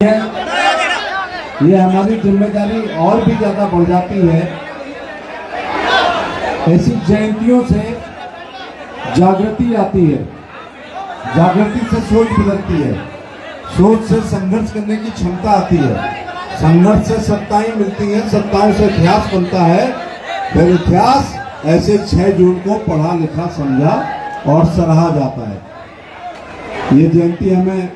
ये हमारी जिम्मेदारी और भी ज्यादा बढ़ जाती है। ऐसी जयंतियों से जागृति आती है, जागृति से सोच बदलती है, सोच से संघर्ष करने की क्षमता आती है, संघर्ष से सत्ताएं मिलती हैं, सत्ताओं से इतिहास बनता है, फिर इतिहास ऐसे 6 जून को पढ़ा लिखा समझा और सराहा जाता है। ये जयंती हमें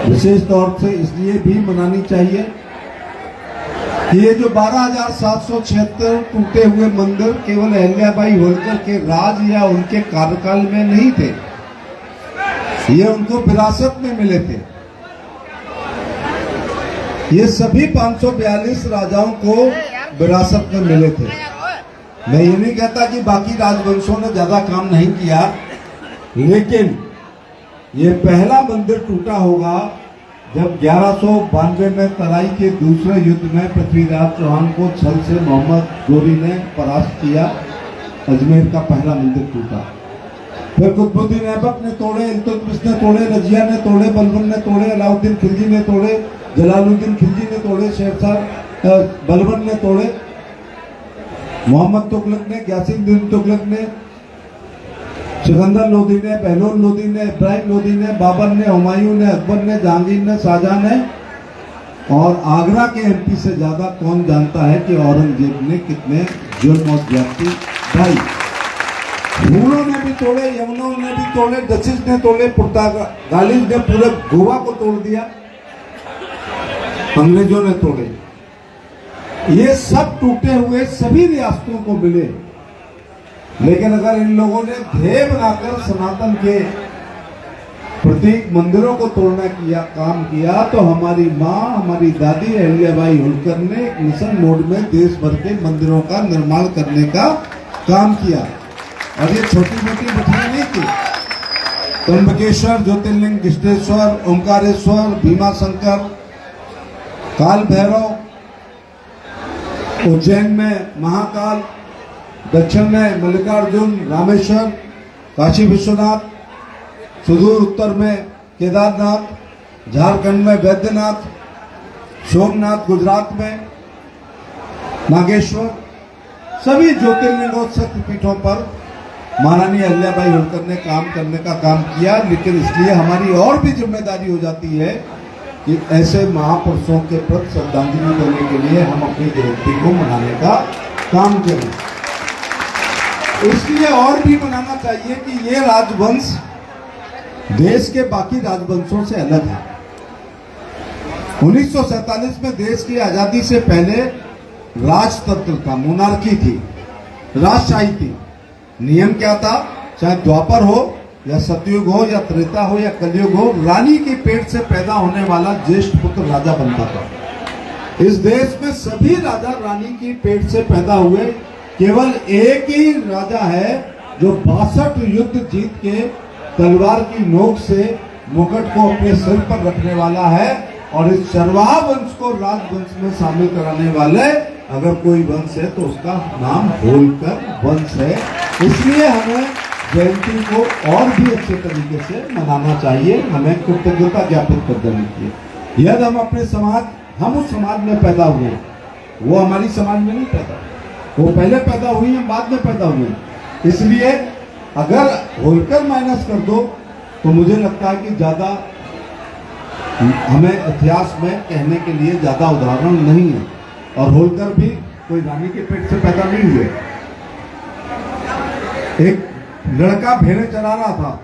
विशेष तौर से इसलिए भी मनानी चाहिए कि ये जो 12,776 टूटे हुए मंदिर केवल अहिल्याबाई होलकर के राज या उनके कार्यकाल में नहीं थे, ये उनको विरासत में मिले थे। ये सभी 542 राजाओं को विरासत में मिले थे। मैं ये नहीं कहता कि बाकी राजवंशों ने ज्यादा काम नहीं किया, लेकिन ये पहला मंदिर टूटा होगा जब 1192 में तराई के दूसरे युद्ध में पृथ्वीराज चौहान को छल से मोहम्मद गोरी ने परास्त किया। अजमेर का पहला मंदिर टूटा। फिर कुतुबुद्दीन ऐबक ने तोड़े, इल्तुतमिश ने तोड़े, रजिया ने तोड़े, बलबन ने तोड़े, अलाउद्दीन खिलजी ने तोड़े, जलालुद्दीन खिलजी ने तोड़े, शेरशाह बलबन ने तोड़े, मोहम्मद तुगलक ने, ग्यासुद्दीन तुगलक ने, सिकंदर लोदी ने, बहलोल लोदी ने, इब्राहिम लोदी ने, बाबर ने, हुमायूं ने, अकबर ने, जहांगीर ने, शाहजहां ने, और आगरा के एमपी से ज्यादा कौन जानता है कि औरंगजेब ने कितने जुर्म और ज्यादती ढाई। हूणों ने भी तोड़े, यमुनों ने भी तोड़े, डचिस ने तोड़े, पुर्तगालीज ने पूरे गोवा को तोड़ दिया, अंग्रेजों ने तोड़े। ये सब टूटे हुए सभी रियासतों को मिले, लेकिन अगर इन लोगों ने ध्येय बनाकर सनातन के प्रतीक मंदिरों को तोड़ना काम किया, तो हमारी माँ, हमारी दादी अहिल्याबाई होलकर ने एक मिशन मोड में देश भर के मंदिरों का निर्माण करने का काम किया। और ये छोटी मोटी मठियां नहीं थी। त्र्यंबकेश्वर, ज्योतिर्लिंग, घृष्णेश्वर, ओंकारेश्वर, भीमाशंकर, काल भैरव, उज्जैन में महाकाल, दक्षिण में मल्लिकार्जुन, रामेश्वर, काशी विश्वनाथ, सुदूर उत्तर में केदारनाथ, झारखंड में वैद्यनाथ, सोमनाथ गुजरात में, नागेश्वर, सभी ज्योतिर्लिंगों शक्तिपीठों पर महारानी अहिल्याबाई होलकर ने काम करने का काम किया। लेकिन इसलिए हमारी और भी जिम्मेदारी हो जाती है कि ऐसे महापुरुषों के प्रति श्रद्धांजलि देने के लिए हम अपनी जयंती को मनाने का काम करें। इसलिए और भी मनाना चाहिए कि ये राजवंश देश के बाकी राजवंशों से अलग है। 1947 में देश की आजादी से पहले राजतंत्र था, मोनार्की थी, राजशाही थी। नियम क्या था? चाहे द्वापर हो या सतयुग हो या त्रेता हो या कलयुग हो, रानी के पेट से पैदा होने वाला ज्येष्ठ पुत्र राजा बनता था। इस देश में सभी राजा रानी की पेट से पैदा हुए। केवल एक ही राजा है जो 62 युद्ध जीत के तलवार की नोक से मुकुट को अपने सिर पर रखने वाला है। और इस चरवाहा वंश को राजवंश में शामिल कराने वाले अगर कोई वंश है तो उसका नाम होलकर वंश है। इसलिए हमें जयंती को और भी अच्छे तरीके से मनाना चाहिए, हमें कृतज्ञता ज्ञापित कर देनी चाहिए। यदि हम अपने समाज, हम उस समाज में पैदा हुए, वो हमारी समाज में नहीं पैदा, वो पहले पैदा हुई है, बाद में पैदा हुए। इसलिए अगर होलकर माइनस कर दो तो मुझे लगता है कि ज्यादा हमें इतिहास में कहने के लिए ज्यादा उदाहरण नहीं है। और होलकर भी कोई रानी के पेट से पैदा नहीं हुए। एक लड़का भेड़ें चरा रहा था,